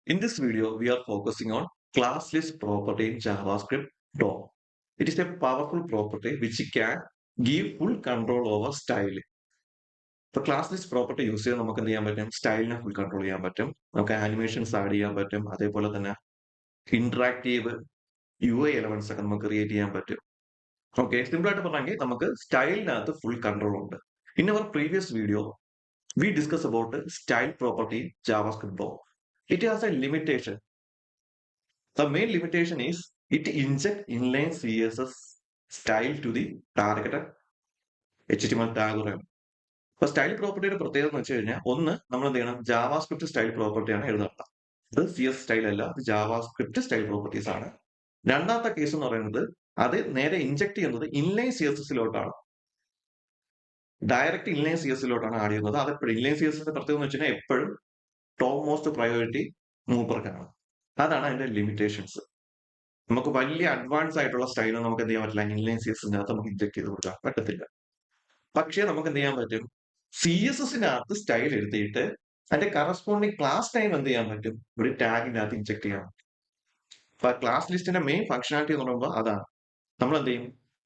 In this video, we are focusing on class list property in JavaScript DOM. It is a powerful property which can give full control over style. ഇപ്പൊ class list property use ചെയ്ത് നമുക്ക് എന്ത് ചെയ്യാൻ പറ്റും? സ്റ്റൈലിനെ full control ചെയ്യാൻ പറ്റും. നമുക്ക് animations add ചെയ്യാൻ പറ്റും. അതേപോലെ തന്നെ ഇന്ററാക്റ്റീവ് UI എലമെന്റ്സ് ഒക്കെ നമുക്ക് ക്രിയേറ്റ് ചെയ്യാൻ പറ്റും. ഓക്കെ, സിമ്പിൾ ആയിട്ട് പറഞ്ഞെങ്കിൽ നമുക്ക് സ്റ്റൈലിനകത്ത് ഫുൾ കൺട്രോൾ ഉണ്ട്. In our previous video, we discuss about the style property in JavaScript DOM. It has a limitation. The main limitation is it inject inline CSS style to the target HTML tag പറയുന്നത്. അപ്പൊ style പ്രോപ്പർട്ടിയുടെ പ്രത്യേകത എന്ന് വെച്ച് കഴിഞ്ഞാൽ ഒന്ന് നമ്മൾ എന്ത് ചെയ്യണം, ജാവാസ്ക്രിപ്റ്റ് സ്റ്റൈൽ പ്രോപ്പർട്ടിയാണ് എഴുതേണ്ടത്. ഇത് CS സ്റ്റൈൽ അല്ല, ഇത് ജാവാസ്ക്രിപ്റ്റ് സ്റ്റൈൽ പ്രോപ്പർട്ടീസ് ആണ്. രണ്ടാമത്തെ കേസ് എന്ന് പറയുന്നത് അത് നേരെ ഇൻജക്ട് ചെയ്യുന്നത് ഇൻലൈൻ CSSലോട്ടാണ്. ഡയറക്റ്റ് ഇൻലൈൻ CSSലോട്ടാണ് ആഡ് ചെയ്യുന്നത്. അത് എപ്പോഴും ഇൻലൈൻ CSS പ്രത്യേകത എന്ന് വെച്ച് കഴിഞ്ഞാൽ എപ്പോഴും ടോപ്പ് മോസ്റ്റ് പ്രയോറിറ്റി മൂപ്പർക്കാണ്. അതാണ് അതിന്റെ ലിമിറ്റേഷൻസ്. നമുക്ക് വലിയ അഡ്വാൻസ് ആയിട്ടുള്ള സ്റ്റൈൽ നമുക്ക് എന്ത് ചെയ്യാൻ പറ്റില്ല, ഇൻലൈൻ CSSനകത്ത് നമുക്ക് ഇൻജക്ട് ചെയ്ത് കൊടുക്കാൻ പറ്റത്തില്ല. പക്ഷേ നമുക്ക് എന്ത് ചെയ്യാൻ പറ്റും, CSSനകത്ത് സ്റ്റൈൽ എഴുതിയിട്ട് അതിന്റെ കറസ്പോണ്ടിങ് ക്ലാസ് ടൈം എന്ത് ചെയ്യാൻ പറ്റും, ഒരു ടാഗിനകത്ത് ഇൻജക്ട് ചെയ്യാൻ പറ്റും. അപ്പൊ ക്ലാസ് ലിസ്റ്റിന്റെ മെയിൻ ഫംഗ്ഷനാലിറ്റി എന്ന് പറയുമ്പോൾ അതാണ്. നമ്മൾ എന്ത് ചെയ്യും,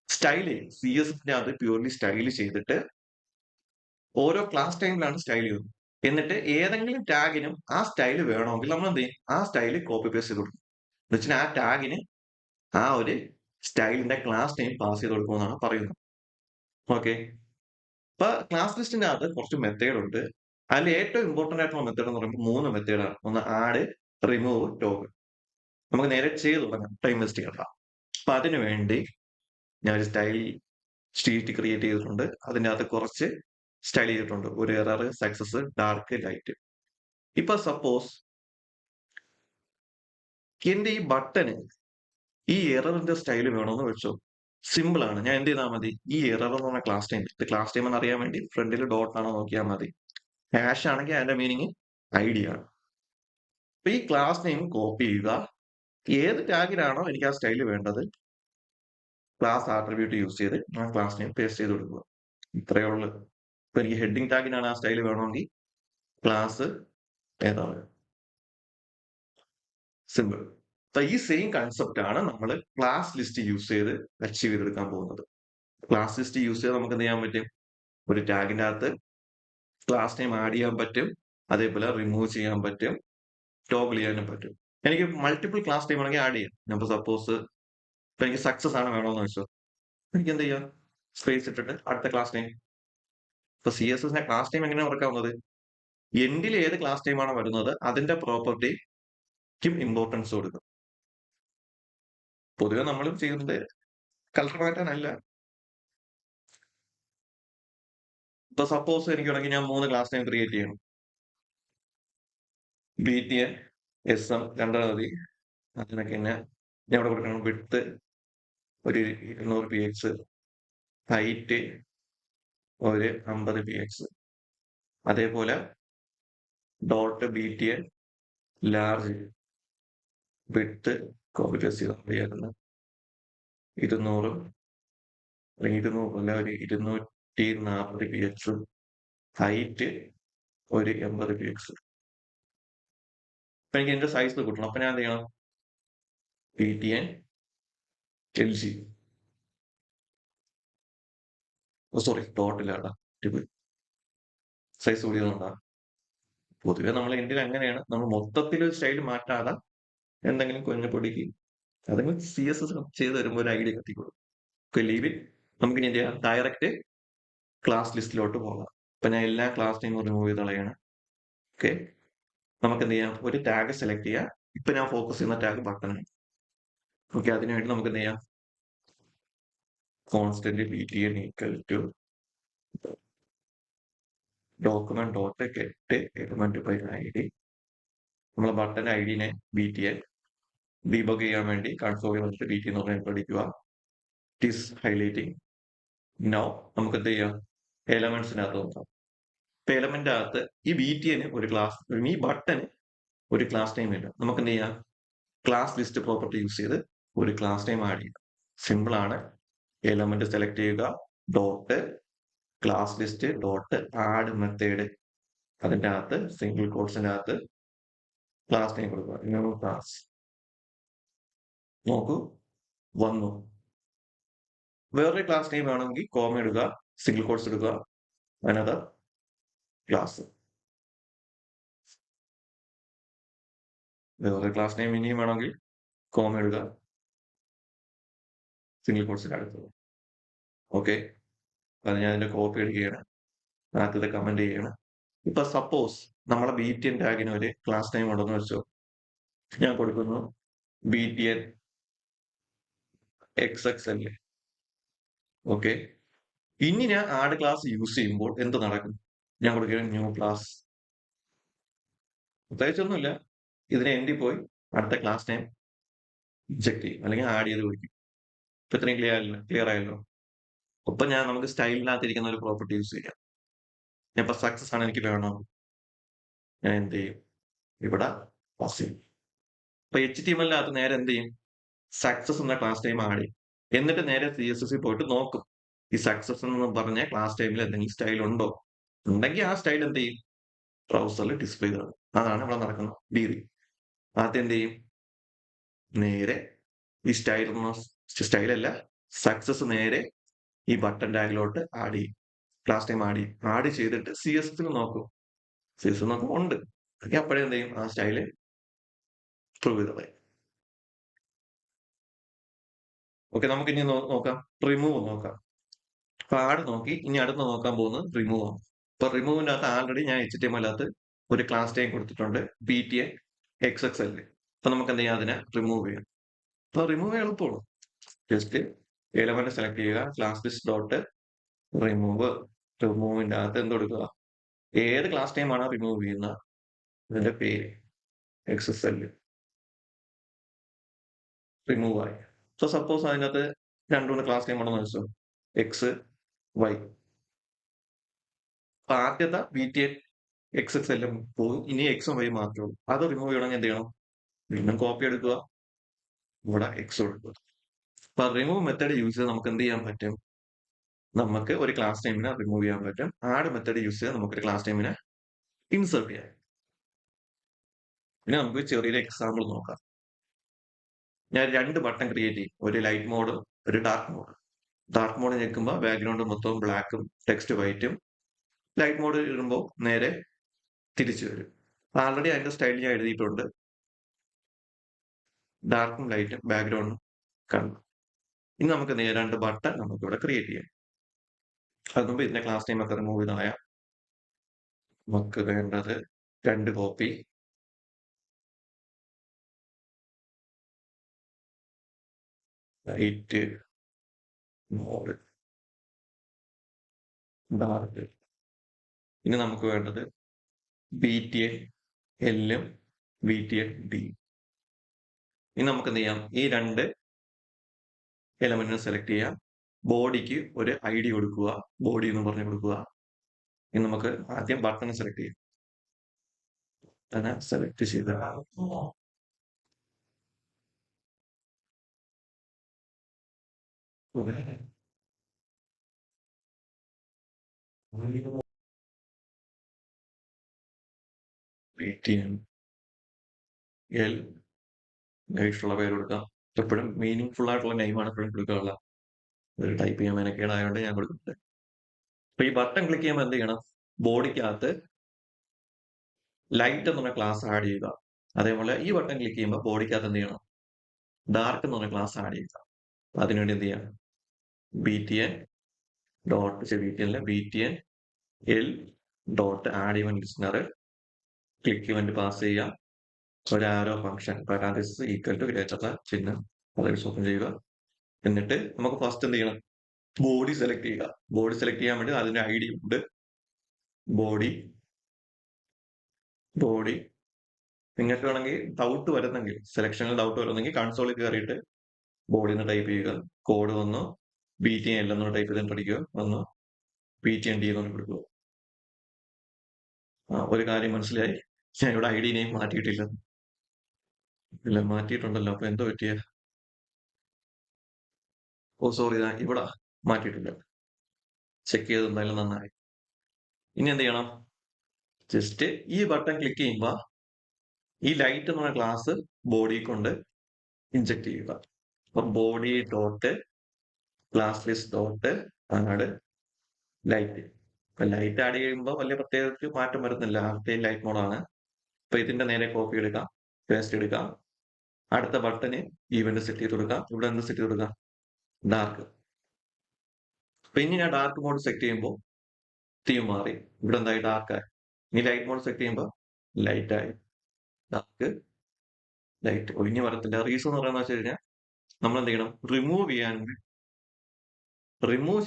സ്റ്റൈൽ ചെയ്യും. CSSനകത്ത് പ്യൂർലി സ്റ്റൈൽ ചെയ്തിട്ട് ഓരോ ക്ലാസ് ടൈമിലാണ് സ്റ്റൈൽ ചെയ്യുന്നത്. എന്നിട്ട് ഏതെങ്കിലും ടാഗിനും ആ സ്റ്റൈൽ വേണമെങ്കിൽ നമ്മൾ എന്ത് ചെയ്യും, ആ സ്റ്റൈൽ കോപ്പി പേസ്റ്റ് ചെയ്ത് കൊടുക്കും. എന്ന് വെച്ചാൽ ആ ടാഗിന് ആ ഒരു സ്റ്റൈലിന്റെ ക്ലാസ് നെയിം പാസ് ചെയ്ത് കൊടുക്കുമെന്നാണ് പറയുന്നത്. ഓക്കെ, ഇപ്പൊ ക്ലാസ് ലിസ്റ്റിനകത്ത് കുറച്ച് മെത്തേഡ് ഉണ്ട്. അതിൽ ഏറ്റവും ഇമ്പോർട്ടന്റ് ആയിട്ടുള്ള മെത്തേഡ് എന്ന് പറയുമ്പോൾ 3 മെത്തേഡാണ്. ഒന്ന് ആഡ്, റിമൂവ്, ടോഗിൾ. നമുക്ക് നേരെ ചെയ്ത് തുടങ്ങാം, ടൈം വേസ്റ്റ് ചെയ്യണ്ട. അപ്പൊ അതിനു വേണ്ടി ഞാൻ ഒരു സ്റ്റൈൽ ഷീറ്റ് ക്രിയേറ്റ് ചെയ്തിട്ടുണ്ട്. അതിൻ്റെ അകത്ത് കുറച്ച് സ്റ്റൈൽ ചെയ്തിട്ടുണ്ട്. ഒരു എറർ, സക്സസ്, ഡാർക്ക്, ലൈറ്റ്. ഇപ്പൊ സപ്പോസ് എന്റെ ഈ ബട്ടന് ഈ എററിന്റെ സ്റ്റൈൽ വേണമെന്ന് വെച്ചോ, സിമ്പിൾ ആണ്. ഞാൻ എന്ത് ചെയ്താൽ മതി, ഈ എറർ എന്ന് പറഞ്ഞ ക്ലാസ് ടൈം, ഇത് ക്ലാസ് ടൈം എന്ന് അറിയാൻ വേണ്ടി ഫ്രണ്ടിൽ ഡോട്ട് ആണോ നോക്കിയാൽ മതി. ഹാഷ് ആണെങ്കിൽ അതിന്റെ മീനിങ് ID ആണ്. അപ്പൊ ഈ ക്ലാസ് നെയിം കോപ്പി ചെയ്യുക. ഏത് ടാഗിലാണോ എനിക്ക് ആ സ്റ്റൈൽ വേണ്ടത്, ക്ലാസ് ആട്രിബ്യൂട്ട് യൂസ് ചെയ്ത് ആ ക്ലാസ് നെയിം പേസ്റ്റ് ചെയ്ത് കൊടുക്കുക. ഇത്രയേ ഉള്ളൂ. ഇപ്പൊ എനിക്ക് ഹെഡിങ് ടാഗിനാണ് ആ സ്റ്റൈൽ വേണമെങ്കിൽ ക്ലാസ് ഏതാണ്, സിമ്പിൾ. അപ്പൊ ഈ സെയിം കൺസെപ്റ്റ് ആണ് നമ്മൾ ക്ലാസ് ലിസ്റ്റ് യൂസ് ചെയ്ത് അച്ചീവ് ചെയ്തെടുക്കാൻ പോകുന്നത്. ക്ലാസ് ലിസ്റ്റ് യൂസ് ചെയ്ത് നമുക്ക് എന്ത് ചെയ്യാൻ പറ്റും, ഒരു ടാഗിന്റെ അകത്ത് ക്ലാസ് നെയിം ആഡ് ചെയ്യാൻ പറ്റും, അതേപോലെ റിമൂവ് ചെയ്യാൻ പറ്റും, ടോഗിൾ ചെയ്യാനും പറ്റും. എനിക്ക് മൾട്ടിപ്പിൾ ക്ലാസ് നെയിം ആണെങ്കിൽ ആഡ് ചെയ്യാം. ഞാൻ സപ്പോസ് ഇപ്പൊ എനിക്ക് സക്സസ് ആണ് വേണമെന്ന് വെച്ചോ, എനിക്ക് എന്ത് ചെയ്യാം, സ്പേസ് ഇട്ടിട്ട് അടുത്ത ക്ലാസ് നെയിം. ഇപ്പൊ CSSന്റെ ക്ലാസ് നെയിം എങ്ങനെയാണ് ഓർക്കാവുന്നത്, എൻഡിൽ ഏത് ക്ലാസ് നെയിം ആണോ വരുന്നത് അതിന്റെ പ്രോപ്പർട്ടിക്കും ഇമ്പോർട്ടൻസ് കൊടുക്കും. പൊതുവെ നമ്മളും ചെയ്യുന്നത് കളർ മാറ്റാനല്ല. ഇപ്പൊ സപ്പോസ് എനിക്ക് വേണമെങ്കിൽ ഞാൻ 3 ക്ലാസ് നെയിം ക്രിയേറ്റ് ചെയ്യണം. BTN SM രണ്ടെണ്ണം മതി. അതിനൊക്കെ തന്നെ ഞാൻ ഇവിടെ കൊടുക്കണം വിഡ്ത്ത് ഒരു 200 px, ഹൈറ്റ് ഒരു 50 px, അതേപോലെ dot BTN large width copy paste ചെയ്താൽ മതിയായിരുന്നു. 200 അല്ലെങ്കിൽ 200 അല്ല, ഒരു 240 px, ഹൈറ്റ് ഒരു 80 px. അപ്പൊ എനിക്ക് എന്റെ സൈസ് കൂട്ടണം. അപ്പൊ ഞാൻ എന്ത് ചെയ്യണം, BTN LG, സോറി ടോട്ടലാണ് സൈസ് കൂടിയതുകൊണ്ടാണ്. പൊതുവെ നമ്മൾ ഇന്ത്യയിൽ അങ്ങനെയാണ്, നമ്മൾ മൊത്തത്തിൽ ഒരു സ്റ്റൈൽ മാറ്റാതെ എന്തെങ്കിലും കുഞ്ഞു പൊടിക്ക് അതെങ്കിലും CSS ചെയ്ത് വരുമ്പോൾ ഒരു ഐഡിയ കത്തിക്കൊള്ളും. Leave it. നമുക്ക് ഇനി എന്ത് ചെയ്യാം, ഡയറക്റ്റ് ക്ലാസ് ലിസ്റ്റിലോട്ട് പോകാം. ഇപ്പൊ ഞാൻ എല്ലാ ക്ലാസ് നെയിമും റിമൂവ് ചെയ്ത് കളയാണ്. ഓക്കെ, നമുക്ക് എന്ത് ചെയ്യാം, ഒരു ടാഗ് സെലക്ട് ചെയ്യാം. ഇപ്പൊ ഞാൻ ഫോക്കസ് ചെയ്യുന്ന ടാഗ് ബട്ടൺ. ഓക്കെ, അതിനുവേണ്ടി നമുക്ക് എന്ത് ചെയ്യാം, constant BTN equal to document dot get element by ID. നമ്മളെ ബട്ടൺ ഐഡിനെ BTN ഡീബഗ് ചെയ്യാൻ വേണ്ടി കൺസോളിൽ വന്നിട്ട് BTN എന്ന് പറഞ്ഞാൽ പഠിക്കുക. It is highlighting. നോ നമുക്ക് എന്ത് ചെയ്യാം, എലമെന്റ്സിനകത്ത് നോക്കാം. ഇപ്പൊ എലമെന്റ് അകത്ത് ഈ BTN ഒരു ക്ലാസ്, ഈ ബട്ടൺ ഒരു ക്ലാസ് നെയിം ഇല്ല. നമുക്ക് എന്ത് ചെയ്യാം, ക്ലാസ് ലിസ്റ്റ് പ്രോപ്പർട്ടി യൂസ് ചെയ്ത് ഒരു ക്ലാസ് നെയിം ആഡ് ചെയ്യാം. സിമ്പിൾ ആണ്. എലമെന്റ് സെലക്ട് ചെയ്യുക, dot class list dot add method, അതിൻ്റെ അകത്ത് സിംഗിൾ കോട്സിനകത്ത് ക്ലാസ് നെയിം കൊടുക്കുക, ന്യൂ ക്ലാസ്. നോക്കൂ, വന്നു. വേറൊരു ക്ലാസ് നെയിം ആണെങ്കിൽ കോമ ഇടുക, സിംഗിൾ കോട്ട്സ് എടുക്കുക, അനദർ ക്ലാസ്. വേറൊരു ക്ലാസ് നെയിം ഇനിയും വേണമെങ്കിൽ കോമ ഇടുക, സിംഗിൾ കോട്ട്സിൽ അടുത്തത്. ഓക്കെ, അത് ഞാൻ അതിന്റെ കോപ്പി എടുക്കുകയാണ്, ആദ്യത്തെ കമന്റ് ചെയ്യണം. ഇപ്പൊ സപ്പോസ് നമ്മളെ BTN ടാഗിന് ഒരു ക്ലാസ് നെയിം ഉണ്ടെന്ന് വെച്ചോ. ഞാൻ കൊടുക്കുന്നു BTN XXL. ഓക്കെ, ഇനി ഞാൻ ആഡ് ക്ലാസ് യൂസ് ചെയ്യുമ്പോൾ എന്ത് നടക്കും? ഞാൻ കൊടുക്കുകയാണ് ന്യൂ ക്ലാസ്. പ്രത്യേകിച്ചൊന്നുമില്ല, ഇതിനെ എൻഡിൽ പോയി അടുത്ത ക്ലാസ് നെയിം ഇൻജെക്ട് ചെയ്യും, അല്ലെങ്കിൽ ആഡ് ചെയ്ത് കൊടുക്കും. ഇപ്പൊ ഇത്രയും ക്ലിയർ ആയല്ലോ. അപ്പൊ നമുക്ക് സ്റ്റൈലിനകത്തിരിക്കുന്ന ഒരു പ്രോപ്പർട്ടി യൂസ് ചെയ്യാം. ഞാൻ ഇപ്പൊ സക്സസ് ആണ് എനിക്ക് വേണം, ഞാൻ എന്ത് ചെയ്യും? ഇവിടെ പാസ് ചെയ്യും. ഇപ്പൊ HTML-നകത്ത് നേരെ എന്ത് ചെയ്യും? സക്സസ് എന്ന ക്ലാസ് ടൈം ആഡ് ചെയ്യും. എന്നിട്ട് നേരെ CSS പോയിട്ട് നോക്കും, ഈ സക്സസ് എന്ന് പറഞ്ഞ ക്ലാസ് ടൈമിൽ എന്തെങ്കിലും സ്റ്റൈൽ ഉണ്ടോ. ഉണ്ടെങ്കിൽ ആ സ്റ്റൈൽ എന്ത് ചെയ്യും? ബ്രൗസറിൽ ഡിസ്പ്ലേ ചെയ്തത്. അതാണ് ഇവിടെ നടക്കുന്ന രീതി. ആദ്യം എന്ത് ചെയ്യും? നേരെ ഈ സ്റ്റൈലല്ല, സക്സസ് നേരെ ഈ ബട്ടൺ ടാഗിലോട്ട് ആഡ് ചെയ്യും, ക്ലാസ് ടൈം ആഡ് ചെയ്യും. ആഡ് ചെയ്തിട്ട് CSS നോക്കും, CSS നോക്കും ഉണ്ട്, അപ്പോഴേ എന്ത് ചെയ്യും? ആ സ്റ്റൈല് പ്രൂവ് ചെയ്ത് കളയും. ഓക്കെ, നമുക്ക് ഇനി നോക്കാം, റിമൂവ് നോക്കാം. അപ്പൊ ആഡ് നോക്കി, ഇനി അടുത്ത് നോക്കാൻ പോകുന്നത് റിമൂവ് ആണ്. ഇപ്പൊ റിമൂവിന്റെ അകത്ത് ആൾറെഡി ഞാൻ HTML-നകത്ത് ഒരു ക്ലാസ് ടൈം കൊടുത്തിട്ടുണ്ട്, BTN XXL. അപ്പൊ നമുക്ക് എന്ത് ചെയ്യാം? അതിനെ റിമൂവ് ചെയ്യാം. അപ്പൊ റിമൂവ് എളുപ്പമാണ്. ജസ്റ്റ് എലമെന്റ് സെലക്ട് ചെയ്യുക, ക്ലാസ് ലിസ്റ്റ് ഡോട്ട് റിമൂവ്. റിമൂവിന്റെ അകത്ത് എന്ത് കൊടുക്കുക? ഏത് ക്ലാസ് ടൈം ആണോ റിമൂവ് ചെയ്യുന്ന അതിന്റെ പേര് XSL റിമൂവ് ആയി. സോ സപ്പോസ് അതിനകത്ത് 2-3 ക്ലാസ് ടൈം ആണെന്ന് വെച്ചോ, XY. അപ്പൊ ആദ്യത്തെ BTN XXL പോയി, ഇനി X-ഉം Y മാത്രമേ ഉള്ളൂ. അത് റിമൂവ് ചെയ്യണമെങ്കിൽ എന്ത് ചെയ്യണം? വീണ്ടും കോപ്പി എടുക്കുക, ഇവിടെ X കൊടുക്കുക. അപ്പൊ റിമൂവ് മെത്തേഡ് യൂസ് ചെയ്ത് നമുക്ക് എന്ത് ചെയ്യാൻ പറ്റും? നമുക്ക് ഒരു ക്ലാസ് ടൈമിനെ റിമൂവ് ചെയ്യാൻ പറ്റും. ആഡ് മെത്തേഡ് യൂസ് ചെയ്ത് നമുക്ക് ഒരു ക്ലാസ് ടൈമിനെ ഇൻസേർട്ട് ചെയ്യാം. പിന്നെ നമുക്ക് ചെറിയൊരു എക്സാമ്പിൾ നോക്കാം. ഞാൻ 2 ബട്ടൺ ക്രിയേറ്റ് ചെയ്യും, ഒരു ലൈറ്റ് മോഡും ഒരു ഡാർക്ക് മോഡും. ഡാർക്ക് മോഡ് ഞെക്കുമ്പോൾ ബാക്ക്ഗ്രൗണ്ട് മൊത്തം ബ്ലാക്കും ടെക്സ്റ്റ് വൈറ്റും, ലൈറ്റ് മോഡ് ഇടുമ്പോൾ നേരെ തിരിച്ചു വരും. ആൾറെഡി അതിന്റെ സ്റ്റൈൽ ഞാൻ എഴുതിയിട്ടുണ്ട്, ഡാർക്കും ലൈറ്റും ബാക്ക്ഗ്രൗണ്ടും കണ്ടു. ഇനി നമുക്ക് 2 ബട്ടൺ നമുക്ക് ഇവിടെ ക്രിയേറ്റ് ചെയ്യാം. അതുമ്പോ ഇതിന്റെ ക്ലാസ് ടൈം ഒക്കെ റിമൂവ് ചെയ്തായ നമുക്ക് വേണ്ടത് 2 കോപ്പി, ലൈറ്റ് മോഡ് ഡാർക്ക്. ഇനി നമുക്ക് വേണ്ടത് BTN L-ഉം BTN D. ഇനി നമുക്ക് എന്ത് ചെയ്യാം? ഈ 2 എലമെന്റിനെ സെലക്ട് ചെയ്യാം, ബോഡിക്ക് ഒരു ID കൊടുക്കുക, ബോഡി എന്ന് പറഞ്ഞു കൊടുക്കുക. ഇനി നമുക്ക് ആദ്യം ബട്ടൺ സെലക്ട് ചെയ്യാം. ബട്ടൺ സെലക്ട് ചെയ്ത BTN L ഇഷ്ടമുള്ള പേര് കൊടുക്കാം. എപ്പോഴും മീനിങ് ഫുൾ ആയിട്ടുള്ള നെയിമാണ് എപ്പോഴും കൊടുക്കാറുള്ള. ഒരു ടൈപ്പ് ചെയ്യാൻ മെനക്കേടായതുകൊണ്ട് ഞാൻ കൊടുക്കുന്നുണ്ട്. അപ്പൊ ഈ ബട്ടൺ ക്ലിക്ക് ചെയ്യുമ്പോൾ എന്ത് ചെയ്യണം? ബോഡിക്കകത്ത് ലൈറ്റ് എന്ന് പറഞ്ഞ ക്ലാസ് ആഡ് ചെയ്യുക. അതേപോലെ ഈ ബട്ടൺ ക്ലിക്ക് ചെയ്യുമ്പോൾ ബോഡിക്കകത്ത് എന്ത് ചെയ്യണം? ഡാർക്ക് എന്ന് പറഞ്ഞ ക്ലാസ് ആഡ് ചെയ്യുക. അതിനുവേണ്ടി എന്ത് ചെയ്യാം? BTN L dot add event listener click event pass ചെയ്യാം. ഒരു arrow function parenthesis equal to greater ചിഹ്നം അതായത് ഓപ്പൺ ചെയ്യുക. എന്നിട്ട് നമുക്ക് ഫസ്റ്റ് എന്ത് ചെയ്യണം? ബോഡി സെലക്ട് ചെയ്യുക. ബോഡി സെലക്ട് ചെയ്യാൻ വേണ്ടി അതിന്റെ ID ഉണ്ട്, ബോഡി. നിങ്ങൾക്ക് വേണമെങ്കിൽ ഡൗട്ട് വരുന്നെങ്കിൽ, സെലക്ഷനിൽ ഡൗട്ട് വരുന്നെങ്കിൽ കൺസോളിൽ കയറിയിട്ട് ബോഡി എന്ന് ടൈപ്പ് ചെയ്യുക. കോഡ് വന്നു BTN L എന്ന് ടൈപ്പ് ചെയ്ത് പഠിക്കുക, വന്നു BTN D എന്ന് കൊടുക്കുക. ഒരു കാര്യം മനസ്സിലായി, ഞാൻ ഇവിടെ ID നെയിം മാറ്റിയിട്ടില്ല. ഇല്ല, മാറ്റിയിട്ടുണ്ടല്ലോ. അപ്പൊ എന്തോ പറ്റിയ? ഓ സോറി, ഇവിടെ മാറ്റിയിട്ടില്ല. ചെക്ക് ചെയ്ത് എന്തായാലും നന്നായി. ഇനി എന്ത് ചെയ്യണം? ജസ്റ്റ് ഈ ബട്ടൺ ക്ലിക്ക് ചെയ്യുമ്പോ ഈ ലൈറ്റ് എന്ന് പറഞ്ഞ ക്ലാസ് ബോഡി കൊണ്ട് ഇൻജെക്ട് ചെയ്യുക. അപ്പൊ body dot class list dot add light. ഇപ്പൊ ലൈറ്റ് ആഡ് ചെയ്യുമ്പോൾ വലിയ പ്രത്യേകിച്ച് മാറ്റം വരുന്നില്ല. ആദ്യത്തെ ലൈറ്റ് മോഡാണ്. അപ്പൊ ഇതിന്റെ നേരെ കോപ്പി എടുക്കാം, പേസ്റ്റ് എടുക്കാം. അടുത്ത ബട്ടന് ഈവന്റ് സെറ്റ് ചെയ്ത് കൊടുക്കാം. ഇവിടെ എന്ത് സെറ്റ് ചെയ്ത് കൊടുക്കാം? ഡാർക്ക്. അപ്പൊ ഇനി ഞാൻ ഡാർക്ക് മോഡ് സെറ്റ് ചെയ്യുമ്പോൾ തീം മാറി. ഇവിടെ എന്തായി? ഡാർക്കായി. ഇനി ലൈറ്റ് മോഡ് സെറ്റ് ചെയ്യുമ്പോൾ ലൈറ്റ് ആയി. ഡാർക്ക് ലൈറ്റ് ഒഴിഞ്ഞു വരത്തില്ല. റീസൺ എന്ന് പറയുന്നത് വെച്ച് കഴിഞ്ഞാൽ നമ്മൾ എന്ത് ചെയ്യണം? റിമൂവ്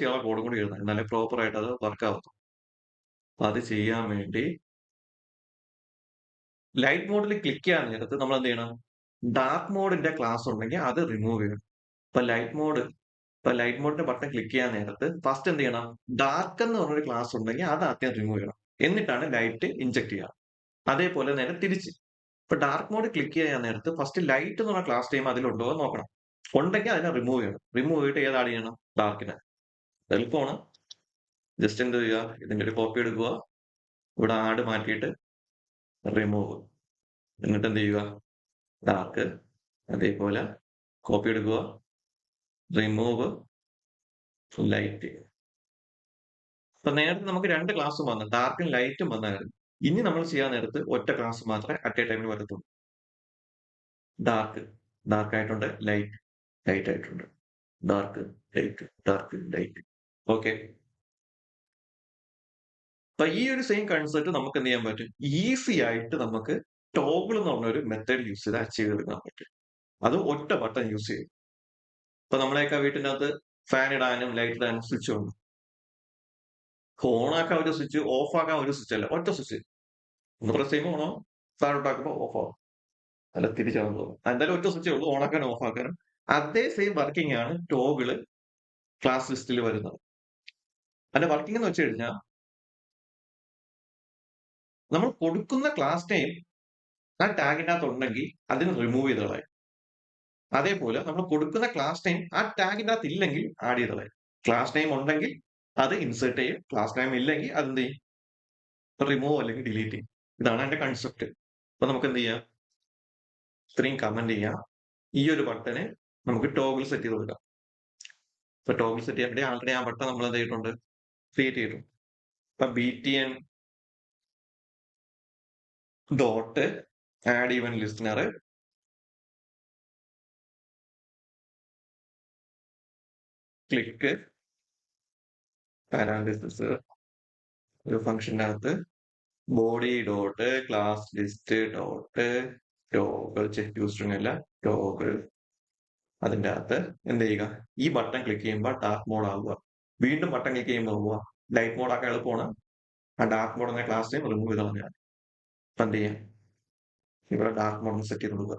ചെയ്യാനുള്ള കോഡും കൂടി എഴുതണം. എന്നാലേ പ്രോപ്പർ ആയിട്ട് അത് വർക്ക് ആവത്തുള്ളൂ. അപ്പൊ അത് ചെയ്യാൻ വേണ്ടി ലൈറ്റ് മോഡിൽ ക്ലിക്ക് ചെയ്യാൻ നേരത്ത് നമ്മൾ എന്ത് ചെയ്യണം? ഡാർക്ക് മോഡിന്റെ ക്ലാസ് ഉണ്ടെങ്കിൽ അത് റിമൂവ് ചെയ്യണം. ഇപ്പൊ ലൈറ്റ് മോഡിന്റെ ബട്ടൺ ക്ലിക്ക് ചെയ്യാൻ നേരത്ത് ഫസ്റ്റ് എന്ത് ചെയ്യണം? ഡാർക്ക് എന്ന് പറഞ്ഞൊരു ക്ലാസ് ഉണ്ടെങ്കിൽ അത് ആദ്യം റിമൂവ് ചെയ്യണം. എന്നിട്ടാണ് ലൈറ്റ് ഇൻജെക്ട് ചെയ്യുക. അതേപോലെ നേരെ തിരിച്ച്. ഇപ്പൊ ഡാർക്ക് മോഡ് ക്ലിക്ക് ചെയ്യാൻ നേരത്ത് ഫസ്റ്റ് ലൈറ്റ് എന്ന് പറഞ്ഞ ക്ലാസ് ടൈം അതിലുണ്ടോ എന്ന് നോക്കണം. ഉണ്ടെങ്കിൽ അതിനെ റിമൂവ് ചെയ്യണം. റിമൂവ് ചെയ്തിട്ട് ഏത് ആഡ് ചെയ്യണം? ഡാർക്കിനെ. എളുപ്പമാണ്. ജസ്റ്റ് എന്ത് ചെയ്യുക? ഇതിന്റെ ഒരു കോപ്പി എടുക്കുക. ഇവിടെ ആഡ് മാറ്റിയിട്ട് റിമൂവ്. എന്നിട്ട് എന്ത് ചെയ്യുക? ഡാർക്ക്. അതേപോലെ കോപ്പി എടുക്കുക, റിമൂവ് ലൈറ്റ്. അപ്പൊ നേരത്തെ നമുക്ക് രണ്ട് ക്ലാസ്സും വന്നു, ഡാർക്കും ലൈറ്റും വന്നായിരുന്നു. ഇനി നമ്മൾ ചെയ്യാൻ നേരത്ത് ഒറ്റ ക്ലാസ് മാത്രമേ അറ്റ് എ ടൈമിൽ വരത്തുള്ളൂ. ഡാർക്ക് ആയിട്ടുണ്ട്, ലൈറ്റ് ആയിട്ടുണ്ട്. Dark light. ഓക്കെ. അപ്പൊ ഈ ഒരു സെയിം കൺസെപ്റ്റ് നമുക്ക് എന്ത് ചെയ്യാൻ പറ്റും? ഈസി ആയിട്ട് നമുക്ക് ടോഗിൾ എന്ന് പറഞ്ഞ ഒരു മെത്തേഡ് യൂസ് ചെയ്ത് അച്ചീവ് ചെയ്തെടുക്കാൻ പറ്റും. അത് ഒറ്റ ബട്ടൺ യൂസ് ചെയ്യും. ഇപ്പൊ നമ്മളെയൊക്കെ വീട്ടിന്റെ അകത്ത് ഫാൻ ഇടാനും ലൈറ്റ് ഇടാനും സ്വിച്ച് ഉണ്ട്. ഓൺ ആക്കാൻ ഒരു സ്വിച്ച്, ഓഫ് ആക്കാൻ ഒരു സ്വിച്ച് അല്ല, ഒറ്റ സ്വിച്ച്. ഒന്ന് പ്രസ് ചെയ്യുമ്പോൾ ഓണോ, താഴോട്ട് ആക്കുമ്പോൾ ഓഫ് ആവും. അല്ല തിരിച്ചാകും തോന്നും. എന്തായാലും ഒറ്റ സ്വിച്ചേ ഉള്ളൂ, ഓൺ ആക്കാനും ഓഫ് ആക്കാനും. അതേ സെയിം വർക്കിംഗ് ആണ് ടോഗിള് ക്ലാസ് ലിസ്റ്റിൽ വരുന്നത്. അതിന്റെ വർക്കിംഗ് എന്ന് വെച്ച് കഴിഞ്ഞാൽ നമ്മൾ കൊടുക്കുന്ന ക്ലാസ് നെയിം ആ ടാഗിനകത്ത് ഉണ്ടെങ്കിൽ അതിന് റിമൂവ് ചെയ്ത് കളയും. അതേപോലെ നമ്മൾ കൊടുക്കുന്ന ക്ലാസ് നെയിം ആ ടാഗിനകത്ത് ഇല്ലെങ്കിൽ ആഡ് ചെയ്ത് കളയും. ക്ലാസ് നെയിം ഉണ്ടെങ്കിൽ അത് ഇൻസേർട്ട് ചെയ്യും. ക്ലാസ് നെയിം ഇല്ലെങ്കിൽ അത് എന്ത് ചെയ്യും? റിമൂവ് അല്ലെങ്കിൽ ഡിലീറ്റ് ചെയ്യും. ഇതാണ് അതിന്റെ കൺസെപ്റ്റ്. അപ്പൊ നമുക്ക് എന്ത് ചെയ്യാം? ഇത്രയും കമന്റ് ചെയ്യാം. ഈ ഒരു ബട്ടന് നമുക്ക് ടോഗിൾ സെറ്റ് ചെയ്ത് കൊടുക്കാം. ഇപ്പൊ ടോഗിൾ സെറ്റ് ചെയ്യാൻ വേണ്ടി ആൾറെഡി ആ ബട്ടൺ നമ്മൾ എന്ത് ചെയ്തിട്ടുണ്ട്? ക്രിയേറ്റ് ചെയ്തിട്ടുണ്ട്. ഇപ്പൊ BTN dot add event listener click parenthesis ഒരു ഫംഗ്ഷനകത്ത് body dot class list dot toggle check string അല്ല ടോഗിൾ. അതിന്റെ അകത്ത് എന്ത് ചെയ്യുക? ഈ ബട്ടൺ ക്ലിക്ക് ചെയ്യുമ്പോൾ ഡാർക്ക് മോഡ് ആവുക. വീണ്ടും ബട്ടൺ ക്ലിക്ക് ചെയ്യുമ്പോൾ പോവുക. ലൈറ്റ് മോഡ് ആക്കാൻ എളുപ്പമാണ്. ആ ഡാർക്ക് മോഡ് എന്ന ക്ലാസ് നെയിം റിമൂവ് ചെയ്ത് കളഞ്ഞാൽ അപ്പൊ എന്ത് ചെയ്യാം? ഇവിടെ ഡാർക്ക് മോഡ് സെറ്റ് ചെയ്ത് കൊടുക്കുക.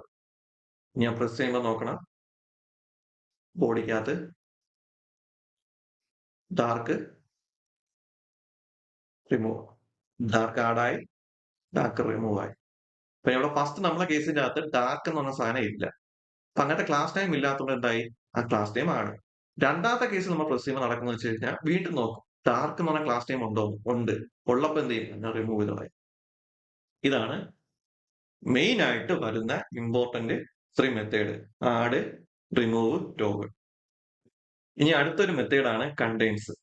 ഞാൻ പ്രസ് ചെയ്യുമ്പോൾ നോക്കണം, ബോഡിക്കകത്ത് ഡാർക്ക് റിമൂവ്, ഡാർക്ക് ആഡായി, ഡാർക്ക് റിമൂവ് ആയി. അപ്പൊ ഇവിടെ ഫസ്റ്റ് നമ്മളെ കേസിന്റെ അകത്ത് ഡാർക്ക് എന്ന് പറഞ്ഞ സാധനം ഇല്ല. അപ്പൊ അങ്ങനത്തെ ക്ലാസ് ടൈം ഇല്ലാത്തതുകൊണ്ട് എന്തായി? ആ ക്ലാസ് ടൈം ആണ്. രണ്ടാമത്തെ കേസ് നമ്മൾ പ്രസ് ചെയ്യുമ്പോൾ നടക്കുന്നത് വെച്ച് കഴിഞ്ഞാൽ വീണ്ടും നോക്കും, ഡാർക്ക് എന്ന് പറഞ്ഞ ക്ലാസ് ടൈം ഉണ്ടോ? ഉണ്ട്. ഉള്ളപ്പോ എന്ത് ചെയ്യും? ഞാൻ റിമൂവ് ചെയ്ത് കളയും. ഇതാണ് മെയിൻ ആയിട്ട് വരുന്ന important 3 method: add, remove, toggle. ഇനി അടുത്തൊരു മെത്തേഡാണ് കണ്ടെയ്ൻസ്.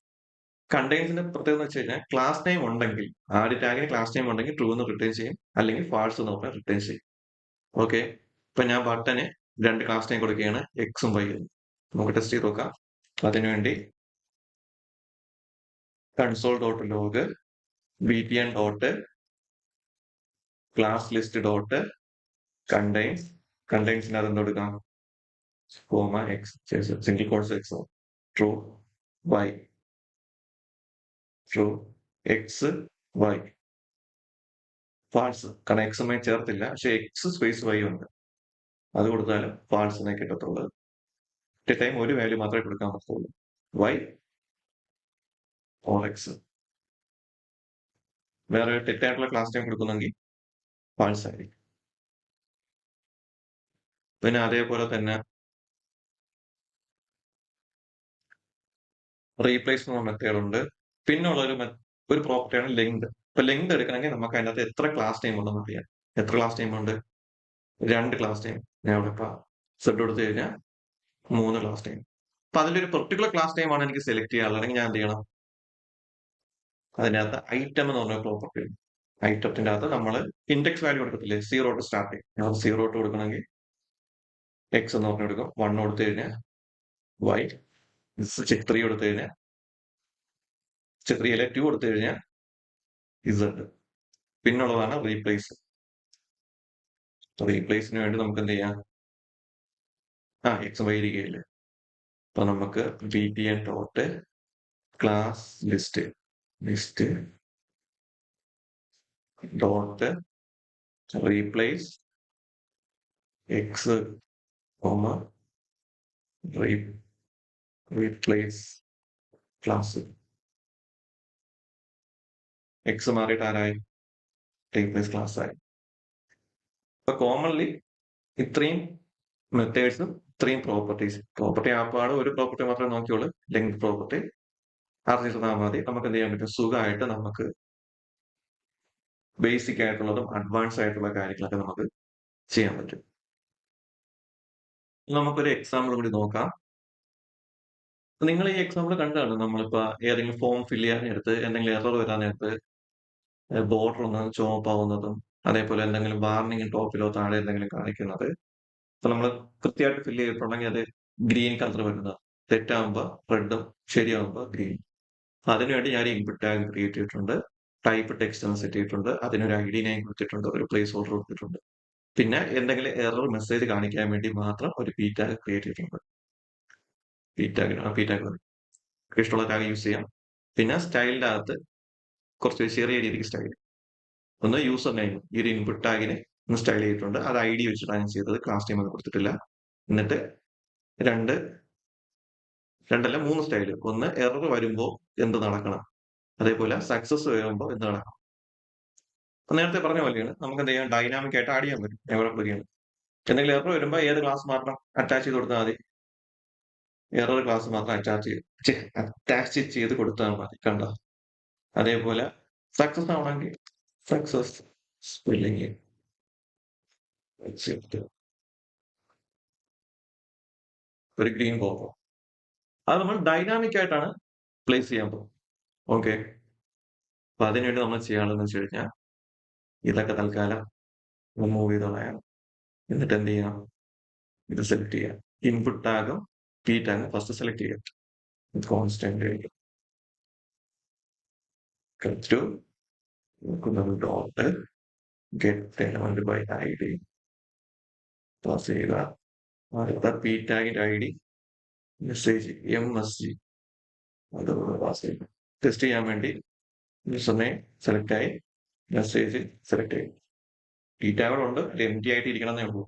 കണ്ടെയ്ൻസിന്റെ പ്രത്യേകത എന്ന് വെച്ച് കഴിഞ്ഞാൽ ക്ലാസ് നെയിം ഉണ്ടെങ്കിൽ, ആഡ് ടാഗിന് ക്ലാസ് നെയിം ഉണ്ടെങ്കിൽ ട്രൂ എന്ന് റിട്ടേൺ ചെയ്യും, അല്ലെങ്കിൽ ഫാൾസ് എന്ന് പറഞ്ഞാൽ റിട്ടേൺ ചെയ്യും. ഓക്കെ. ഇപ്പൊ ഞാൻ ബട്ടന് 2 ക്ലാസ് നെയിം കൊടുക്കുകയാണ്, എക്സും വൈയും. നമുക്ക് ടെസ്റ്റ് ചെയ്ത് നോക്കാം. അതിനുവേണ്ടി console dot log BTN dot class list dot കണ്ടെയ്ൻസിന് അത് എന്തെടുക്കാം? Comma X, single quotes X, true Y, true X Y, false. കാരണം എക്സുമായി ചേർത്തില്ല, പക്ഷെ എക്സ് സ്പേസ് വൈ ഉണ്ട്. അത് കൊടുത്താലും ഫാൾസിനെ കിട്ടത്തുള്ളൂ. ടൈം ഒരു വാല്യൂ മാത്രമേ കൊടുക്കാൻ പറ്റുള്ളൂ, വൈ ഓർ എക്സ്. വേറെ തെറ്റായിട്ടുള്ള ക്ലാസ് ടൈം കൊടുക്കുന്നെങ്കിൽ ഫാൾസ് ആയിരിക്കും. പിന്നെ അതേപോലെ തന്നെ റീപ്ലേസ്മെന്റ് മെത്തേഡ് ഉണ്ട്. പിന്നുള്ള ഒരു പ്രോപ്പർട്ടിയാണ് ലെങ്ത്. ഇപ്പൊ ലെങ്ത് എടുക്കണമെങ്കിൽ നമുക്ക് അതിനകത്ത് എത്ര ക്ലാസ് ടൈം ഉണ്ടെന്ന് അറിയാം. എത്ര ക്ലാസ് ടൈം ഉണ്ട്? 2 ക്ലാസ് ടൈം. ഞാൻ ഇവിടെ ഇപ്പ സെഡ് കൊടുത്തു കഴിഞ്ഞാൽ 3 ക്ലാസ് ടൈം. അപ്പൊ അതിലൊരു പെർട്ടിക്കുലർ ക്ലാസ് ടൈം ആണ് എനിക്ക് സെലക്ട് ചെയ്യാനുള്ളത്. അല്ലെങ്കിൽ ഞാൻ എന്ത് ചെയ്യണം? അതിനകത്ത് ഐറ്റം എന്ന് പറഞ്ഞ പ്രോപ്പർട്ടി ഉണ്ട്. ഐറ്റത്തിന്റെ അകത്ത് നമ്മൾ ഇൻഡെക്സ് വാല്യൂ കൊടുക്കത്തില്ലേ? 0 തൊട്ട് സ്റ്റാർട്ട് ചെയ്യും. ഞാൻ 0 തൊട്ട് കൊടുക്കണമെങ്കിൽ എക്സ് എന്ന് പറഞ്ഞു കൊടുക്കും. 1 കൊടുത്തു കഴിഞ്ഞാൽ വൈ, ചെക്ക് 3 കൊടുത്തു കഴിഞ്ഞാൽ ചെക്ക് 3 അല്ലെ 2 കൊടുത്തു കഴിഞ്ഞാൽ ഇസഡ്. പിന്നുള്ളതാണ് റീപ്ലേസ്. റീപ്ലേസിന് വേണ്ടി നമുക്ക് എന്ത് ചെയ്യാം? എക്സ് വൈ ഇരിക്കുകയില്ലേ? അപ്പൊ നമുക്ക് btn dot class list dot replace X comma replace class. X മാറിയിട്ട് ആരായി? റീപ്ലേസ് ക്ലാസ് ആയി. അപ്പൊ കോമൺലി ഇത്രയും മെത്തേഡ്സും ഇത്രയും പ്രോപ്പർട്ടി ആപ്പാട് ഒരു പ്രോപ്പർട്ടി മാത്രമേ നോക്കിയുള്ളൂ. ലെങ്ത് പ്രോപ്പർട്ടി അറിഞ്ഞിരുന്നാൽ മതി. നമുക്ക് എന്ത് ചെയ്യാൻ പറ്റും? സുഖമായിട്ട് നമുക്ക് ബേസിക് ആയിട്ടുള്ളതും അഡ്വാൻസ് ആയിട്ടുള്ള കാര്യങ്ങളൊക്കെ നമുക്ക് ചെയ്യാൻ പറ്റും. നമുക്കൊരു എക്സാമ്പിൾ കൂടി നോക്കാം. നിങ്ങൾ ഈ എക്സാമ്പിൾ കണ്ടാണ് നമ്മളിപ്പോ ഏതെങ്കിലും ഫോം ഫില്ല് ചെയ്യാൻ നേരത്ത് എന്തെങ്കിലും എറർ വരാൻ നേരത്ത് ബോർഡർ ഒന്ന് ചുവപ്പാവുന്നതും അതേപോലെ എന്തെങ്കിലും വാർണിംഗ് ടോപ്പിലോ താഴെ എന്തെങ്കിലും കാണിക്കുന്നത്. അപ്പൊ നമ്മൾ കൃത്യമായിട്ട് ഫില്ല് ചെയ്തിട്ടുണ്ടെങ്കിൽ അത് ഗ്രീൻ കളർ വരുന്നത്, തെറ്റാകുമ്പോ റെഡും ശരിയാകുമ്പോ ഗ്രീൻ. അതിനുവേണ്ടി ഞാൻ ഇൻപുട്ട് ടാഗ് ക്രിയേറ്റ് ചെയ്തിട്ടുണ്ട്. ടൈപ്പ് ടെക്സ്റ്റ് എന്ന് സെറ്റ് ചെയ്തിട്ടുണ്ട്. അതിനൊരു ഐഡി നെയിം കൊടുത്തിട്ടുണ്ട്. ഒരു പ്ലേസ് ഹോൾഡർ കൊടുത്തിട്ടുണ്ട്. പിന്നെ എന്തെങ്കിലും എറർ മെസ്സേജ് കാണിക്കാൻ വേണ്ടി മാത്രം ഒരു പി ടാഗ് ക്രിയേറ്റ് ചെയ്തിട്ടുണ്ട്. പി ടാഗ് ഇഷ്ടമുള്ള ടാഗ് യൂസ് ചെയ്യാം. പിന്നെ സ്റ്റൈലിന്റെ അകത്ത് കുറച്ച് ചെറിയ രീതിക്ക് സ്റ്റൈൽ. ഒന്ന് യൂസർ നെയിം, ഈ ഒരു ഇൻപുട്ട് ടാഗിനെ ഒന്ന് സ്റ്റൈൽ ചെയ്തിട്ടുണ്ട്. അത് ഐഡി വെച്ചിട്ടാണ് ഞാൻ ചെയ്തത്. ക്ലാസ് നെയിം ഒന്നും കൊടുത്തിട്ടില്ല. എന്നിട്ട് രണ്ട് രണ്ടല്ല 3 സ്റ്റൈല്. ഒന്ന് എറർ വരുമ്പോൾ എന്ത് നടക്കണം, അതേപോലെ സക്സസ് വരുമ്പോൾ എന്ത് നടക്കണം. നേരത്തെ പറഞ്ഞ പോലെയാണ് നമുക്ക് എന്ത് ചെയ്യാം? ഡൈനാമിക് ആയിട്ട് ആഡ് ചെയ്യാൻ പറ്റും. എവിടെ വരികയാണ് എന്തെങ്കിലും എറർ വരുമ്പോൾ ഏത് ക്ലാസ് മാത്രം അറ്റാച്ച് ചെയ്ത് കൊടുത്താൽ മതി? എറർ ക്ലാസ് മാത്രം അറ്റാച്ച് ചെയ്ത് കൊടുത്താൽ മതി. കണ്ടോ? അതേപോലെ സക്സസ് ആവണമെങ്കിൽ സക്സസ് സ്പെല്ലിങ് ഒരു ഗ്രീൻ കോപ്പർ. അത് നമ്മൾ ഡൈനാമിക് ആയിട്ടാണ് പ്ലേസ് ചെയ്യാൻ പോകും. ഓക്കെ. അപ്പൊ അതിനുവേണ്ടി നമ്മൾ ചെയ്യാനുള്ളതെന്ന് വെച്ച് കഴിഞ്ഞാൽ ഇതൊക്കെ തൽക്കാലം റിമൂവ് ചെയ്ത് കളയാം. എന്നിട്ട് എന്ത് ചെയ്യാം? ഇത് സെലക്ട് ചെയ്യാം. ഇൻപുട്ട് ടാഗും പി ടാഗും ഫസ്റ്റ് സെലക്ട് ചെയ്യാം. Constant to dot get element by ID pass ചെയ്യുക. അടുത്ത പി ടാഗിന്റെ ഐഡി മെസ്സേജ് MSG അതുപോലെ പാസ് ചെയ്യുക. ടെസ്റ്റ് ചെയ്യാൻ വേണ്ടി യൂസർ നെയിം സെലക്ട് ആയി, മെസ്സേജ് സെലക്ട് ചെയ്യും. പി ടാഗുകളുണ്ട്, empty ആയിട്ട് ഇരിക്കണമെന്നേ ഉള്ളൂ.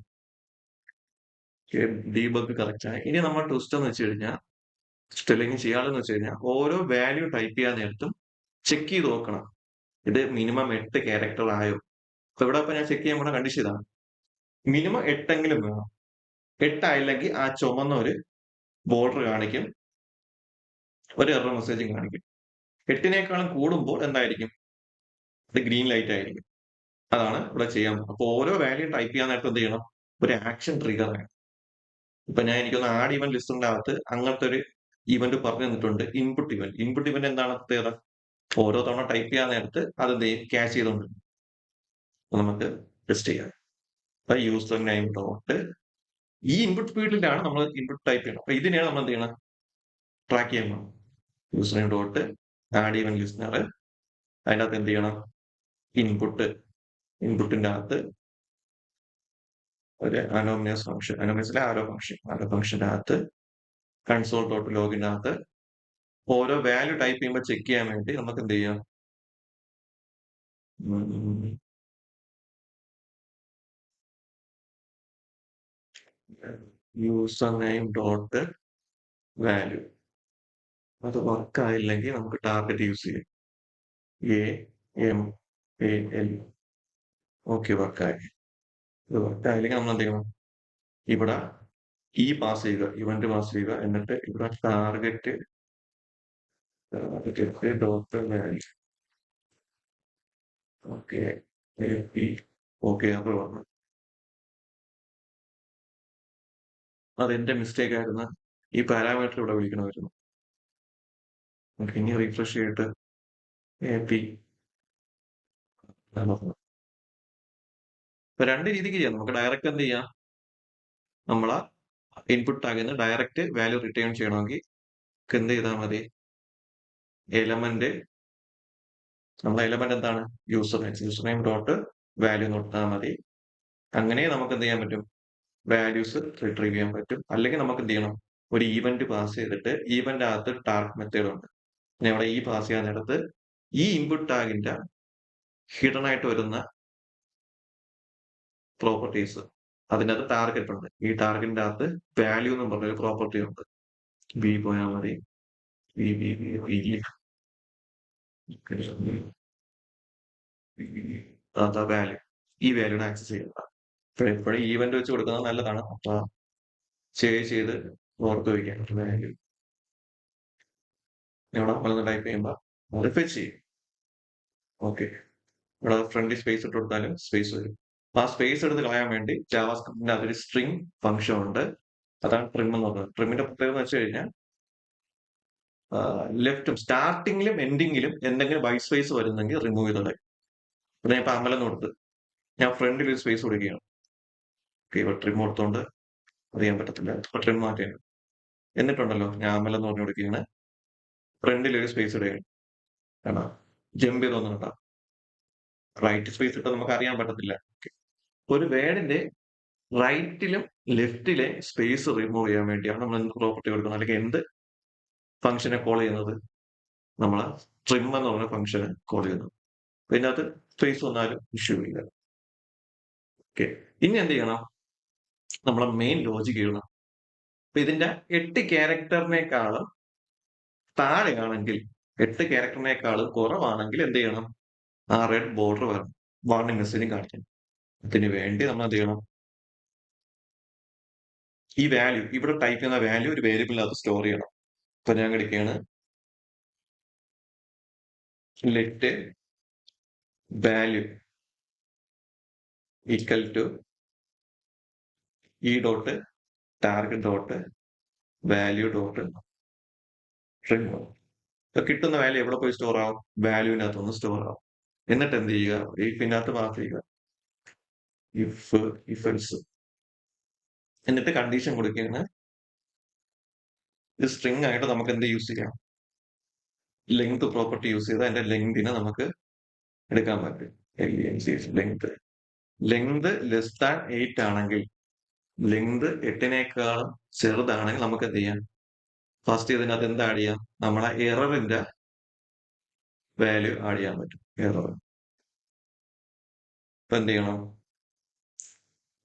ഡീബഗ് കറക്റ്റ് ആയി. ഇനി നമ്മൾ ട്വിസ്റ്റ് എന്ന് വെച്ച് കഴിഞ്ഞാൽ അല്ലെങ്കിൽ ചെയ്യാമെന്ന് വെച്ച് കഴിഞ്ഞാൽ ഓരോ വാല്യൂ ടൈപ്പ് ചെയ്യാൻ നേരത്തും ചെക്ക് ചെയ്ത് നോക്കണം. ഇത് മിനിമം 8 ക്യാരക്ടർ ആയോ? അപ്പൊ ഇവിടെ ഞാൻ ചെക്ക് ചെയ്യാൻ പോണ കണ്ടീഷൻ ഇതാണ്. മിനിമം 8 എങ്കിലും വേണം. 8 ആയില്ലെങ്കിൽ ആ ചുമന്ന ഒരു ബോർഡർ കാണിക്കും, ഒരു എറർ മെസ്സേജും കാണിക്കും. 8നേക്കാളും കൂടുമ്പോൾ എന്തായിരിക്കും? ഇത് ഗ്രീൻ ലൈറ്റ് ആയിരിക്കും. അതാണ് ഇവിടെ ചെയ്യാൻ പോകുന്നത്. അപ്പൊ ഓരോ വാല്യൂ ടൈപ്പ് ചെയ്യാൻ നേരത്തെ എന്ത് ചെയ്യണം? ഒരു ആക്ഷൻ ട്രിഗർ ആണ്. ഇപ്പൊ ഞാൻ എനിക്കൊന്ന് ആഡ് ഇവന്റ് ലിസ്റ്റിന്റെ അകത്ത് അങ്ങനത്തെ ഒരു ഇവന്റ് പറഞ്ഞു തന്നിട്ടുണ്ട്. ഇൻപുട്ട് ഇവന്റ് എന്താണ് പ്രത്യേകത? ഓരോ തവണ ടൈപ്പ് ചെയ്യാൻ നേരത്ത് അത് എന്ത് ചെയ്യും? ക്യാച്ച് ചെയ്തുകൊണ്ട് നമുക്ക് ടെസ്റ്റ് ചെയ്യാം. അപ്പൊ യൂസർ നെയിം ഡോട്ട് ഈ ഇൻപുട്ട് ഫീൽഡിലാണ് നമ്മൾ ഇൻപുട്ട് ടൈപ്പ് ചെയ്യണം. അപ്പൊ ഇതിനെയാണ് നമ്മൾ എന്ത് ചെയ്യണം? ട്രാക്ക് ചെയ്യാൻ പോകണം. User name dot add event listener. അതിന്റെ അകത്ത് എന്ത് ചെയ്യണം? ഇൻപുട്ടിന്റെ അകത്ത് ഒരു അനോമിനസ് ഫംഗ്ഷൻ, അനോമിനസിലെ ആരോ ഫംഗ്ഷന്റെ അകത്ത് കൺസോൾ ഡോട്ട് ലോഗിന്റെ അകത്ത് ഓരോ വാല്യൂ ടൈപ്പ് ചെയ്യുമ്പോൾ ചെക്ക് ചെയ്യാൻ വേണ്ടി നമുക്ക് എന്ത് ചെയ്യാം? User name dot value. അത് വർക്ക് ആയില്ലെങ്കിൽ നമുക്ക് ടാർഗറ്റ് യൂസ് ചെയ്യാം. AMAL. ഓക്കെ, വർക്കായി. ഇത് വർക്കായില്ലെങ്കിൽ നമ്മൾ എന്ത് ചെയ്യണം? ഇവിടെ പാസ് ചെയ്യുക, ഇവന്റ് പാസ് ചെയ്യുക. എന്നിട്ട് ഇവിടെ target dot value. Okay, okay അത് വന്നു. അതെന്റെ മിസ്റ്റേക്ക് ആയിരുന്നു. ഈ പാരാമീറ്റർ ഇവിടെ വിളിക്കണമായിരുന്നു. നമുക്ക് ഇനി റിഫ്രഷ് ചെയ്തിട്ട് API ഇപ്പൊ 2 രീതിക്ക് ചെയ്യാം. നമുക്ക് ഡയറക്റ്റ് എന്ത് ചെയ്യാം? നമ്മളെ ഇൻപുട്ട് ടാഗിന്ന് ഡയറക്റ്റ് വാല്യൂ റിട്ടേൺ ചെയ്യണമെങ്കിൽ എന്ത് ചെയ്താൽ മതി? എലമെന്റ് നമ്മളെ എലമെന്റ് എന്താണ്? യൂസർ നെയിം ഡോട്ട് വാല്യൂ എന്ന് കൊടുത്താൽ മതി. അങ്ങനെ നമുക്ക് എന്ത് ചെയ്യാൻ പറ്റും? വാല്യൂസ് റിട്രീവ് ചെയ്യാൻ പറ്റും. അല്ലെങ്കിൽ നമുക്ക് എന്ത് ചെയ്യണം? ഒരു ഈവന്റ് പാസ് ചെയ്തിട്ട് ഈവന്റ് അകത്ത് ടാർക്ക് മെത്തേഡ് ഉണ്ട്. പിന്നെ അവിടെ പാസ് ചെയ്യാൻ നേരത്ത് ഈ ഇൻപുട്ട് ടാഗിന്റെ ഹിഡൻ ആയിട്ട് വരുന്ന പ്രോപ്പർട്ടീസ് അതിനകത്ത് ടാർഗറ്റ് ഉണ്ട്. ഈ ടാർഗറ്റിന്റെ അകത്ത് വാല്യൂ എന്ന് പറഞ്ഞൊരു പ്രോപ്പർട്ടി ഉണ്ട്. ബി പോയാൽ മതി. അതാ വാല്യൂ. ഈ വാല്യൂനെ ആക്സസ് ചെയ്യുക. എപ്പോഴും ഈവന്റ് വെച്ച് കൊടുക്കുന്നത് നല്ലതാണ്. അപ്പൊ ചെയ്ത് ഓർത്ത് വയ്ക്കാൻ വാല്യൂ ഇവിടെ നമ്മളൊന്ന് ടൈപ്പ് ചെയ്യുമ്പോൾ മോഡിഫൈ ചെയ്യും. ഓക്കെ, ഇവിടെ ഫ്രണ്ടിൽ സ്പേസ് ഇട്ട് കൊടുത്താലും സ്പേസ് വരും. അപ്പൊ ആ സ്പേസ് എടുത്ത് കളയാൻ വേണ്ടി ജാവാസ്ക്രിപ്റ്റിന്റെ അതൊരു സ്ട്രിംഗ് ഫംഗ്ഷൻ ഉണ്ട്. അതാണ് ട്രിം എന്ന് പറയുന്നത്. ട്രിമ്മിന്റെ പ്രത്യേകത എന്ന് വെച്ച് കഴിഞ്ഞാൽ ലെഫ്റ്റും സ്റ്റാർട്ടിങ്ങിലും എൻഡിങ്ങിലും എന്തെങ്കിലും വൈറ്റ് സ്പേസ് വരുന്നെങ്കിൽ റിമൂവ് ചെയ്തോളെ. ഇവിടെ ഞാൻ ഇപ്പൊ അമലെന്ന് കൊടുത്ത് ഞാൻ ഫ്രണ്ടിൽ ഒരു സ്പേസ് കൊടുക്കുകയാണ്. ഇവിടെ ട്രിം കൊടുത്തോണ്ട് അറിയാൻ പറ്റത്തില്ല. ഇപ്പൊ ട്രിം മാറ്റിയാണ്. എന്നിട്ടുണ്ടല്ലോ ഞാൻ അമലെന്ന് പറഞ്ഞു കൊടുക്കുകയാണ്. ഫ്രണ്ടിൽ ഒരു സ്പേസ് ഇടുകയാണ്. കാണാം, ജമ്പ് ചെയ്തൊന്നും കേട്ടോ. റൈറ്റ് സ്പേസ് ഇട്ട് നമുക്ക് അറിയാൻ പറ്റത്തില്ല. ഒരു വേർഡിന്റെ റൈറ്റിലും ലെഫ്റ്റിലെ സ്പേസ് റിമൂവ് ചെയ്യാൻ വേണ്ടിയാണ് നമ്മൾ എന്ത് പ്രോപ്പർട്ടി കൊടുക്കുന്നത്, അല്ലെങ്കിൽ എന്ത് ഫംഗ്ഷനെ കോൾ ചെയ്യുന്നത്? നമ്മളെ ട്രിം എന്ന് പറഞ്ഞ ഫംഗ്ഷനെ കോൾ ചെയ്യുന്നത്. പിന്നെ അത് സ്പേസ് വന്നാലും ഇഷ്യൂ ഇല്ല. ഓക്കെ, ഇനി എന്ത് ചെയ്യണം? നമ്മളെ മെയിൻ ലോജിക് എഴുതണം. അപ്പൊ ഇതിന്റെ 8 ക്യാരക്ടറിനേക്കാളും താഴെയാണെങ്കിൽ, 8 ക്യാരക്ടറിനേക്കാളും കുറവാണെങ്കിൽ എന്ത് ചെയ്യണം? ആ റെഡ് ബോർഡർ വരണം, വാർണിംഗ് മെസ്സേജ് കാണിക്കണം. അതിന് വേണ്ടി നമ്മൾ എന്ത് ചെയ്യണം? ഈ വാല്യൂ ഇവിടെ ടൈപ്പ് ചെയ്യുന്ന വാല്യൂ ഒരു വേരിയബിളിനകത്ത് സ്റ്റോർ ചെയ്യണം. അപ്പൊ ഞാൻ എടുക്കുകയാണ് ലെറ്റ് വാല്യൂ ഈക്വൽ ടു ഈ dot target dot value dot trim. ഇപ്പൊ കിട്ടുന്ന വാല്യൂ എവിടെ പോയി സ്റ്റോർ ആവും? വാല്യൂവിനകത്തൊന്ന് സ്റ്റോർ ആവും. എന്നിട്ട് എന്ത് ചെയ്യുക? ഇഫിനകത്ത് പാസ് ചെയ്യുക. ഇഫ് എൽസ് എന്നിട്ട് കണ്ടീഷൻ കൊടുക്കുകയാണ്. ഇത് സ്ട്രിംഗ് ആയിട്ട് നമുക്ക് എന്ത് യൂസ് ചെയ്യാം? ലെങ്ത് പ്രോപ്പർട്ടി യൂസ് ചെയ്ത് അതിന്റെ ലെങ്തിനെ നമുക്ക് എടുക്കാൻ പറ്റും. ലെങ്ത് ലെങ്ത് ലെസ് ദാൻ 8 ആണെങ്കിൽ, ലെങ്ത് 8നേക്കാളും ചെറുതാണെങ്കിൽ നമുക്ക് എന്ത് ചെയ്യാം? ഫസ്റ്റ് ഇതിനകത്ത് എന്ത് ആഡ് ചെയ്യാം? നമ്മളെ എററിന്റെ വാല്യൂ ആഡ് ചെയ്യാൻ പറ്റും. എറർ ഇപ്പൊ എന്ത് ചെയ്യണം?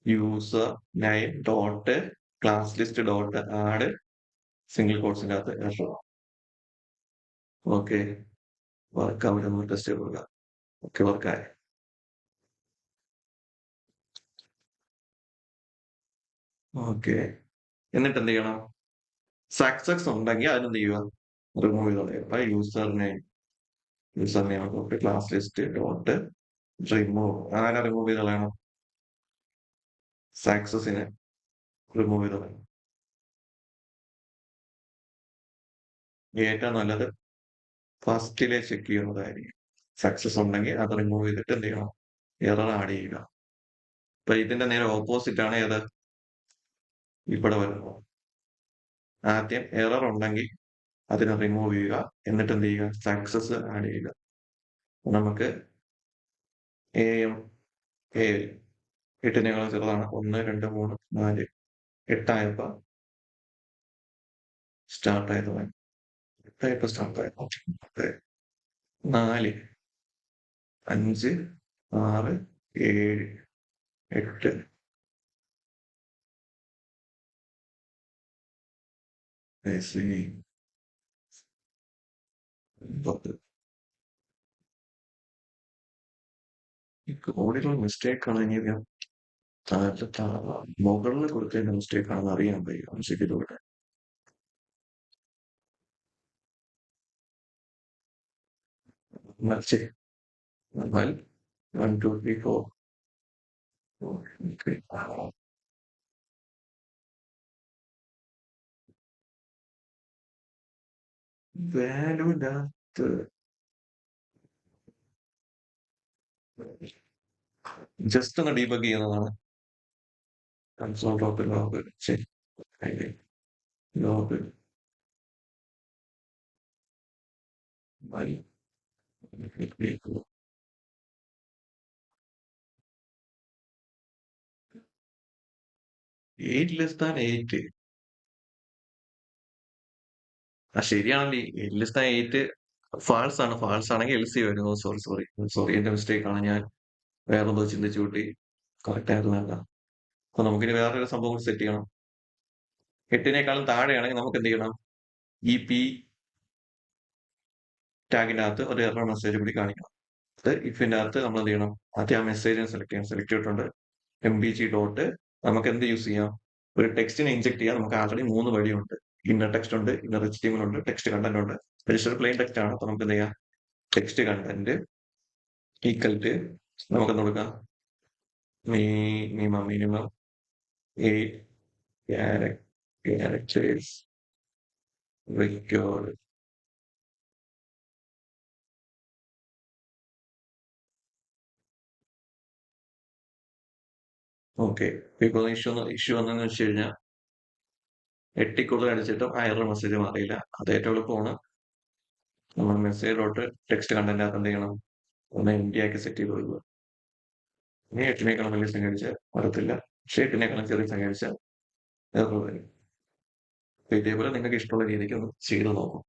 User name dot class list dot add single കോട്സിന്റെ അകത്ത് എറർ. ഓക്കെ, വർക്ക് ആവില്ല. നമ്മൾ ടെസ്റ്റ് ചെയ്ത് കൊടുക്കാം. ഓക്കെ, വർക്കായി. ഓക്കെ, എന്നിട്ട് എന്ത് ചെയ്യണം? സക്സസ് ഉണ്ടെങ്കിൽ അതിനെന്ത് ചെയ്യുക? റിമൂവ് ചെയ്ത് കളയുക. അപ്പൊ user name dot class list dot remove. ആരെ റിമൂവ് ചെയ്ത് കളയണം? സക്സസിനെ റിമൂവ് ചെയ്ത് കളയണം. ഏറ്റവും നല്ലത് ഫസ്റ്റിലെ ചെക്ക് ചെയ്യുന്നതായിരിക്കും. സക്സസ് ഉണ്ടെങ്കിൽ അത് റിമൂവ് ചെയ്തിട്ട് എന്ത് ചെയ്യണം? എറർ ആഡ് ചെയ്യുക. അപ്പൊ ഇതിന്റെ നേരെ ഓപ്പോസിറ്റ് ആണ് ഏത്? ഇവിടെ വരുന്നത്. ആദ്യം എറർ ഉണ്ടെങ്കിൽ അതിനെ റിമൂവ് ചെയ്യുക, എന്നിട്ട് എന്ത് ചെയ്യുക? സക്സസ് ആഡ് ചെയ്യുക. നമുക്ക് എയും എ 8നേക്കാളും ചെറുതാണ്. 1 2 3 4 8ആയപ്പോ സ്റ്റാർട്ട് ആയത് 8ആയപ്പോ സ്റ്റാർട്ട് ആയത് 4 5 6 7 8 10. ഈ കോഡിലുള്ള മിസ്റ്റേക്ക് ആണ്. ഇനി മുകളിൽ കൊടുത്തതിന്റെ മിസ്റ്റേക്ക് ആണെന്ന് അറിയാൻ വയ്യ. ശരിയിലൂടെ മറിച്ച് 1 2 3 4 ഓക്കെ വാല്യൂവിന്റെ അകത്ത് ജസ്റ്റ് ഒന്ന് ഡീബഗ് ചെയ്യുന്നതാണ്. കൺസോൾ ഡോട്ട് ലോഗ് ശരി. Log by 8 less than 8. ആ ശരിയാണല്ലേ. 8 ലെസ് ദാൻ 8 ഫാൾസ് ആണ്. ഫാൾസ് ആണെങ്കിൽ എൽസി വരുന്നു. സോറി സോറി സോറി, എന്റെ മിസ്റ്റേക്ക് ആണ്. ഞാൻ വേറെന്തോ ചിന്തിച്ചു കൂട്ടി. കറക്റ്റ് ആയിരുന്നല്ല. അപ്പൊ നമുക്കിനി വേറൊരു സംഭവം സെറ്റ് ചെയ്യണം. 8നേക്കാളും താഴെയാണെങ്കിൽ നമുക്ക് എന്ത് ചെയ്യണം? ഈ പി ടാഗിന്റെ അകത്ത് ഒരു എറർ മെസ്സേജ് കൂടി കാണിക്കണം. അത് ഇഫിന്റെ അകത്ത് നമ്മൾ എന്ത് ചെയ്യണം? ആദ്യം ആ മെസ്സേജിനെ സെലക്ട് ചെയ്യണം. സെലക്ട് ചെയ്തിട്ടുണ്ട് mbg ഡോട്ട് നമുക്ക് എന്ത് യൂസ് ചെയ്യാം? ഒരു ടെക്സ്റ്റിനെ ഇൻജെക്ട് ചെയ്യാൻ നമുക്ക് ആൾറെഡി 3 വഴിയുണ്ട്. ഇന്നർ ടെക്സ്റ്റ് ഉണ്ട്, ഇന്നർ HTML ഉണ്ട്, ടെക്സ്റ്റ് കണ്ടന്റ് ഉണ്ട്. രജിസ്റ്റർ പ്ലെയിൻ ടെക്സ്റ്റ് ആണ്. അപ്പൊ നമുക്ക് എന്ത് ചെയ്യാം? ടെക്സ്റ്റ് കണ്ടന്റ് ഈക്വൽ ടു നമുക്ക് എന്ത് കൊടുക്കാം? Minimum 8 characters required. ഓക്കെ. ഇപ്പോൾ ഇഷ്യൂ വന്നെന്ന് വെച്ച് കഴിഞ്ഞാൽ 8 കൂടുതൽ അടിച്ചിട്ടും ആ എറർ മെസ്സേജ് മാറിയില്ല. അത് ഏറ്റവും എളുപ്പമാണ്. നമ്മൾ മെസ്സേജ് ഡോട്ട് ടെക്സ്റ്റ് കണ്ടന്റ് അകത്ത് എന്ത് ചെയ്യണം? ഒന്ന് empty ആക്കി സെറ്റ് ചെയ്ത് കൊടുക്കുക. ഇനി 8നേക്കാളും വലിയ സംഖ്യ അടിച്ചാൽ വരത്തില്ല. പക്ഷേ 8നേക്കാളും ചെറിയ സംഖ്യ അടിച്ചാൽ എറർ വരും. അപ്പൊ ഇതേപോലെ നിങ്ങൾക്ക് ഇഷ്ടമുള്ള രീതിക്ക് ഒന്ന് ചെയ്ത് നോക്കും.